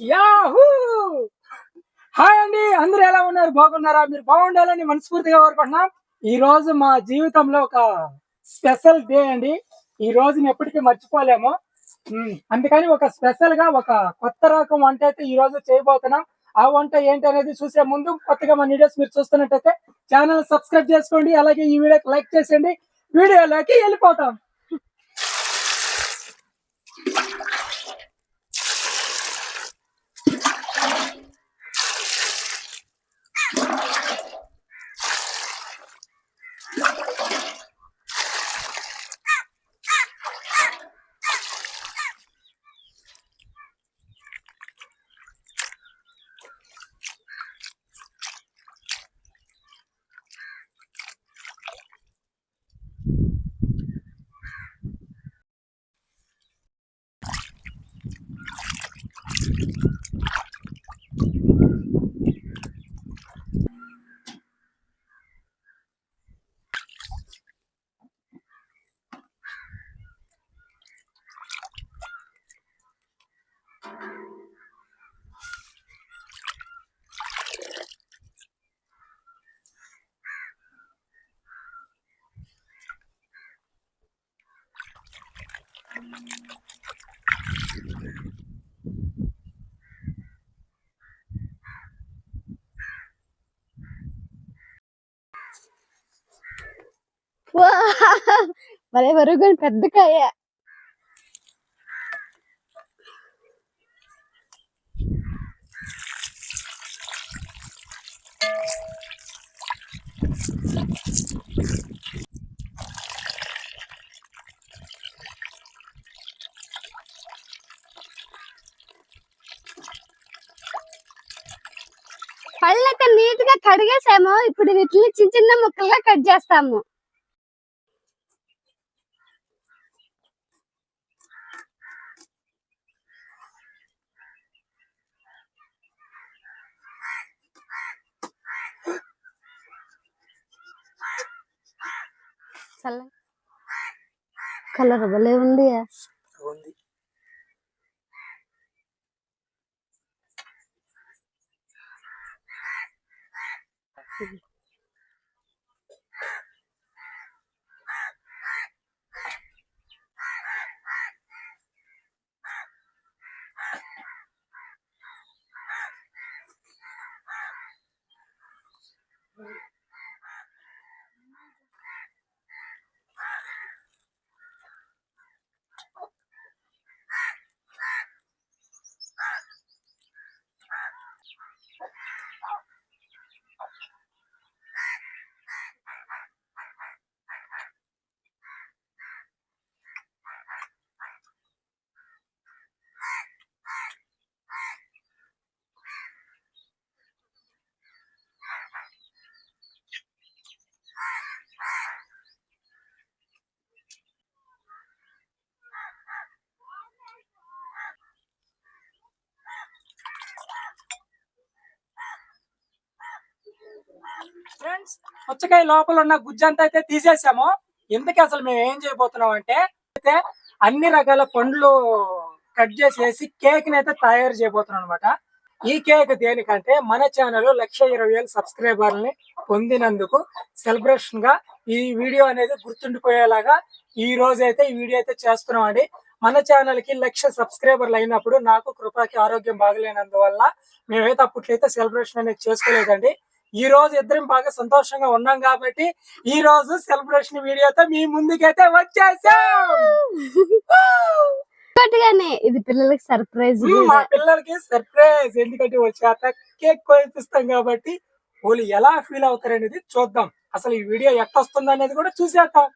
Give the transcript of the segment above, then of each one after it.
Yahoo! Hi అండి. అందరూ ఎలా ఉన్నారు? బాగున్నారా? మీరు బాగుండాలని మనస్ఫూర్తిగా కోరుకుంటున్నాం. ఈ రోజు మా జీవితంలో ఒక స్పెషల్ డే అండి. ఈ రోజుని ఎప్పటికీ మర్చిపోలేము. అందుకని ఒక స్పెషల్‌గా ఒక కొత్త రకం వంట అయితే ఈ రోజు చేయబోతున్నాం. ఆ వంట ఏంటనేది చూసే ముందు కొత్తగా మన వీడియోస్ మీరు చూస్తున్నట్టయితే ఛానెల్ సబ్స్క్రైబ్ చేసుకోండి. అలాగే ఈ వీడియోకి లైక్ చేసేయండి. వీడియోలోకి వెళ్ళిపోతాం. భలే వరుగు పెద్ద కాయ. పళ్ళైతే నీట్ గా కడిగేసాము. ఇప్పుడు వీటిని చిన్న చిన్న ముక్కలుగా కట్ చేస్తాము. కలర్ భలే ఉంది. ఫ్రెండ్స్, పుచ్చకాయ లోపల ఉన్న గుజ్జంతా అయితే తీసేసాము. ఎందుకు అసలు మేము ఏం చేయబోతున్నాం అంటే అన్ని రకాల పండ్లు కట్ చేసేసి కేక్ ని అయితే తయారు చేయబోతున్నాం అనమాట. ఈ కేక్ దేనికంటే మన ఛానల్ 1,20,000 సబ్స్క్రైబర్లని పొందినందుకు సెలబ్రేషన్ గా ఈ వీడియో అనేది గుర్తుండిపోయేలాగా ఈ రోజు అయితే ఈ వీడియో అయితే చేస్తున్నాం అండి. మన ఛానల్ కి 1,00,000 సబ్స్క్రైబర్లు అయినప్పుడు నాకు కృపకి ఆరోగ్యం బాగలేనందువల్ల మేమైతే అప్పట్లయితే సెలబ్రేషన్ అనేది చేసుకోలేదండి. ఈ రోజు ఇద్దరం బాగా సంతోషంగా ఉన్నాం కాబట్టి ఈ రోజు సెలబ్రేషన్ వీడియోతో మీ ముందుకైతే వచ్చేసాం. ఇది పిల్లలకి సర్ప్రైజ్. మా పిల్లలకి సర్ప్రైజ్, ఎందుకంటే వచ్చాక కేక్ కోయిస్తాం కాబట్టి వాళ్ళు ఎలా ఫీల్ అవుతారు అనేది చూద్దాం. అసలు ఈ వీడియో ఎట్టొస్తుంది అనేది కూడా చూసేద్దాం.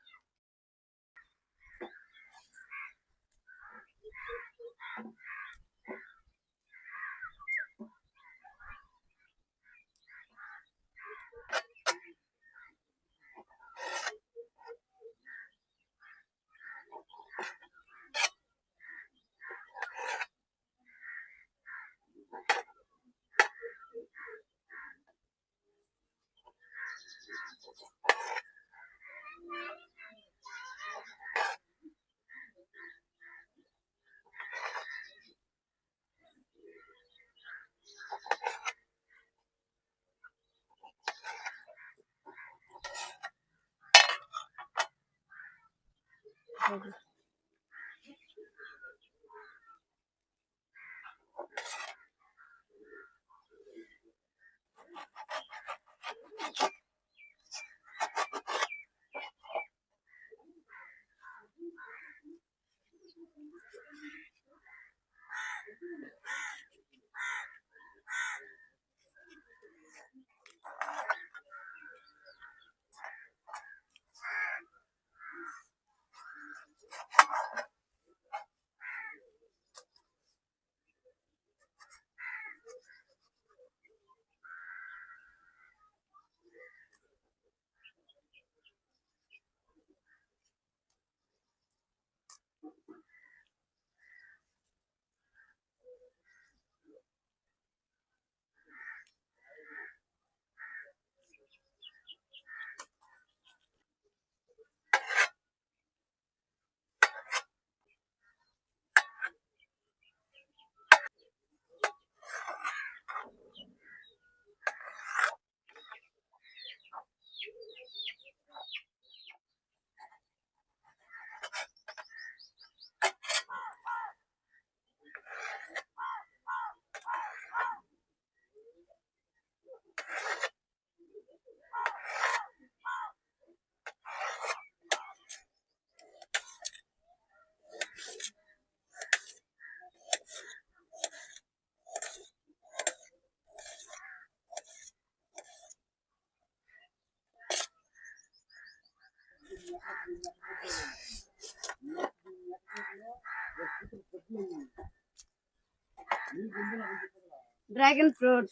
డ్రాగన్ ఫ్రూట్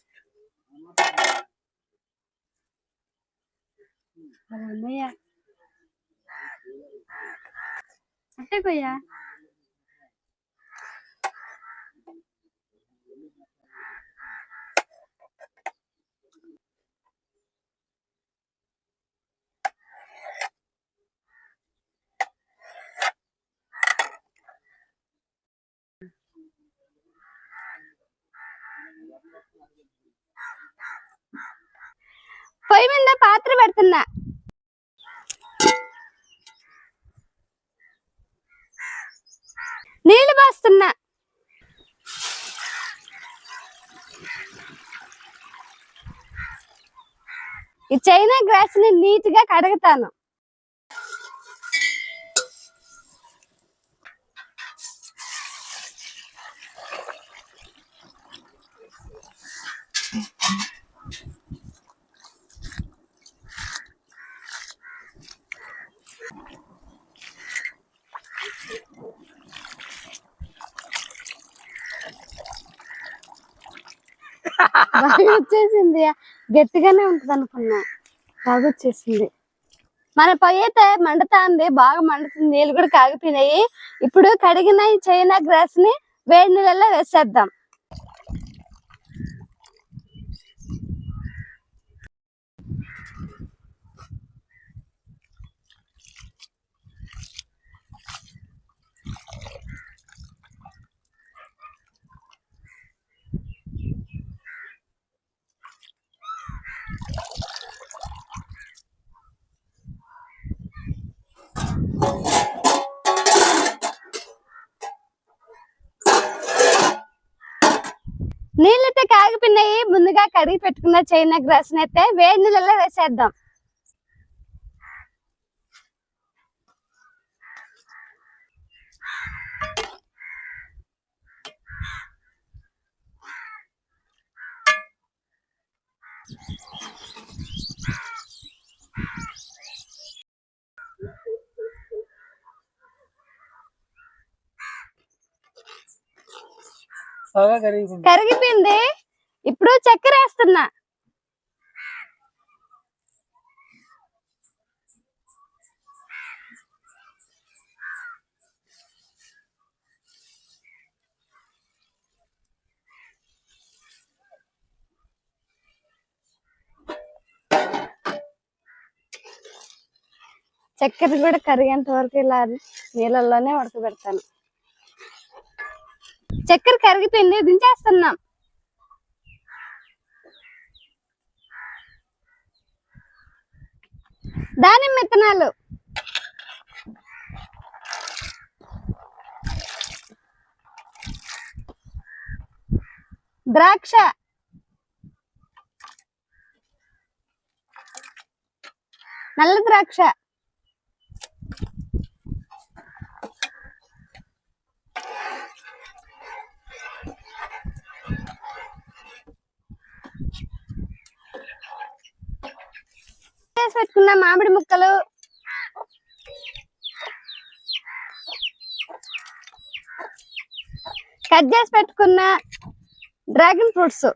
అంటే కొయ్యా పొయ్యి మీద పాత్ర పెడుతున్నా. నీళ్లు పోస్తున్నా. ఈ చైనా గ్రాస్ ని నీట్ గా కడుగుతాను. బాగా వచ్చేసింది. గట్టిగానే ఉంటది అనుకున్నా, బాగా వచ్చేసింది. మన పొయ్యి అయితే మండుతుంది, బాగా మండుతుంది. నీళ్ళు కూడా కాగిపోయినాయి. ఇప్పుడు కడిగిన ఈ చైనా గ్రాస్ ని వేడి నీళ్ళలో వేసేద్దాం. నీళ్ళైతే కాగిపోయినాయి. ముందుగా కడిగి పెట్టుకున్న చైనా గ్రాస్ అయితే వేడి నీళ్ళలో వేసేద్దాం. కరిగిపోయింది. ఇప్పుడు చక్కెర వేస్తున్నా. చక్కెర కూడా కరిగేంత వరకు ఇలా నీళ్ళల్లోనే ఉడకబెడతాను. చక్కెర కరిగిపోయింది, దించేస్తున్నాం. దానిమ్మ విత్తనాలు ద్రాక్ష, నల్ల ద్రాక్ష, చేసి పెట్టుకున్న మామిడి ముక్కలు, కట్ చేసి పెట్టుకున్న డ్రాగన్ ఫ్రూట్స్,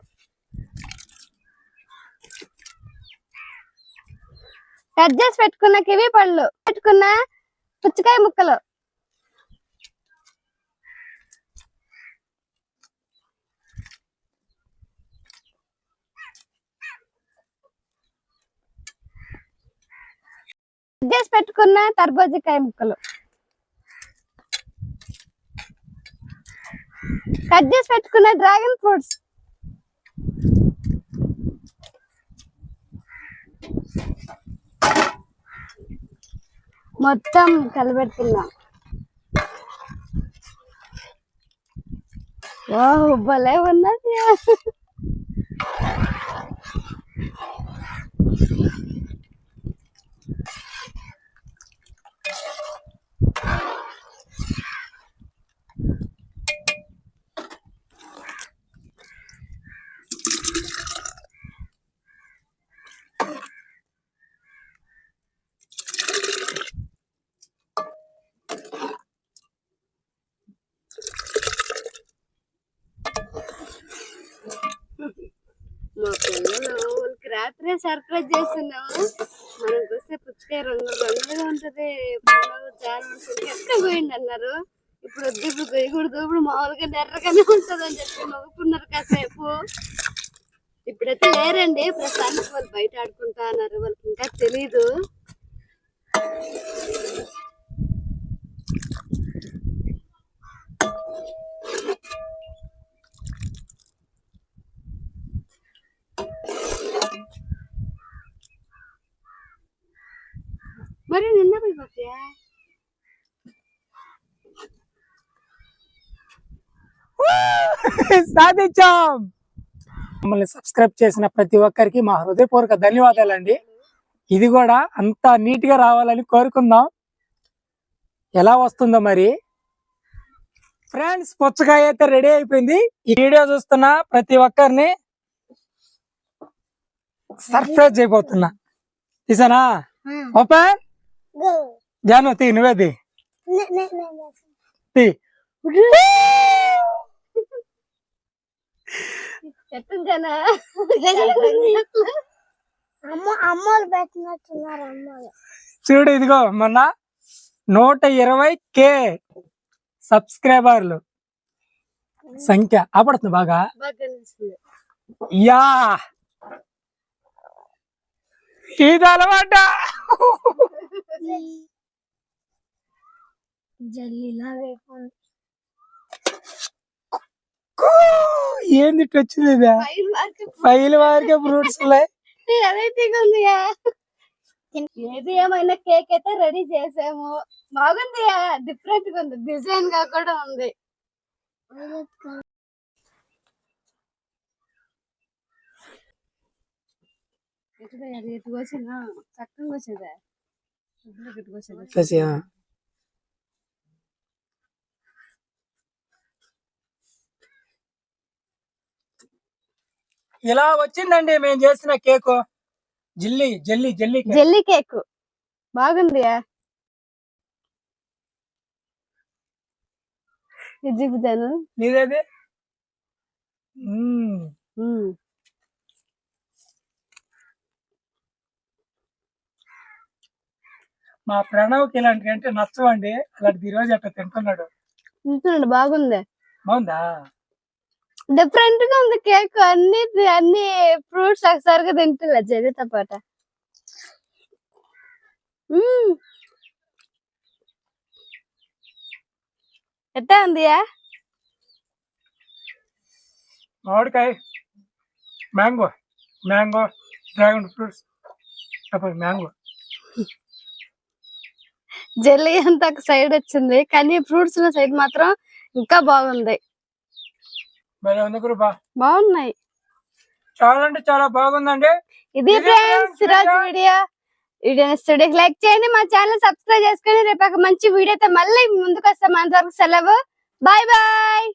కట్ చేసి పెట్టుకున్న కివి పళ్ళు, పెట్టుకున్న పుచ్చకాయ ముక్కలు, కట్ చేసి పెట్టుకున్న తర్బూజకాయ ముక్కలు, కట్ చేసి పెట్టుకున్న డ్రాగన్ ఫ్రూట్స్, మొత్తం కలబెడుతున్నాం. వావ్ భలే ఉన్నది. మా పిల్లలు వాళ్ళకి రాత్రే సర్ప్రైజ్ చేస్తున్నాము. మనకు వస్తే పుచ్చకాయ రంగు రంగుగా ఉంటది, ఎక్కడ పోయింది అన్నారు. ఇప్పుడు వద్దు, ఇప్పుడు కొయ్యకూడదు, ఇప్పుడు మామూలుగా ఎర్రగానే ఉంటది అని చెప్పి నవ్వుకున్నారు కాసేపు. ఇప్పుడైతే లేరండి, ప్రస్తుతానికి వాళ్ళు బయట ఆడుకుంటా అన్నారు, వాళ్ళకి ఇంకా తెలీదు. మరి నిన్న పోయి బాక్యా సాధించాం. మమ్మల్ని సబ్స్క్రైబ్ చేసిన ప్రతి ఒక్కరికి మా హృదయపూర్వక ధన్యవాదాలండి. ఇది కూడా అంత నీట్ గా రావాలని కోరుకుందాం. ఎలా వస్తుందో మరి. ఫ్రెండ్స్, పుచ్చకాయ అయితే రెడీ అయిపోయింది. ఈ వీడియో చూస్తున్న ప్రతి ఒక్కరిని సర్ప్రైజ్ అయిపోతున్నా. తీసానా? ఓపెన్. జాను తీ, నువ్వే తీ. చూడు, ఇదిగో మొన్న 120K సబ్స్క్రైబర్లు సంఖ్య ఆపడుతుంది బాగా. యా, ఇది అలవాట. ఏంది వచ్చింది? ఫైల్ వారికే ఫ్రూట్స్ ఉన్నాయి. ఏది ఏమైనా కేక్ అయితే రెడీ చేసాము. బాగుంది, డిఫరెంట్ గా ఉంది, డిజైన్ గా కూడా ఉంది. ఎటు వచ్చినా చక్కగా వచ్చేదా. ఇలా వచ్చిందండి మేము చేసిన cake. Jelly jelly jelly jelly cake బాగుంది. నీదేది? మా ప్రణవ్కి ఇలాంటి అంటే నచ్చవండి, అలాంటిది ఈ రోజు అట్లా తింటున్నాడు. బాగుంది. బాగుందా? డిఫరెంట్ గా ఉంది కేక్. అన్ని ఫ్రూట్స్ ఒకసారిగా తింటున్నా జెల్లీతో పాటు. ఎట్టా ఉంది? మామిడికాయ, mango, mango, dragon fruits, mango. Jelly అంతా ఒక సైడ్ వచ్చింది, కానీ ఫ్రూట్స్ ఉన్న సైడ్ మాత్రం ఇంకా బాగుంది. భలే ఉంది కృప. బాగున్నాయి. చాలా అంటే చాలా బాగుందండి. ఇది ఫ్రెండ్స్ ఈరోజు వీడియో. వీడియోని లైక్ చేయండి, మా ఛానల్ సబ్స్క్రైబ్ చేసుకొని రేపు ఒక మంచి వీడియోతో మళ్ళీ ముందుకు వస్తాం. అంతవరకు సెలవు. Bye bye.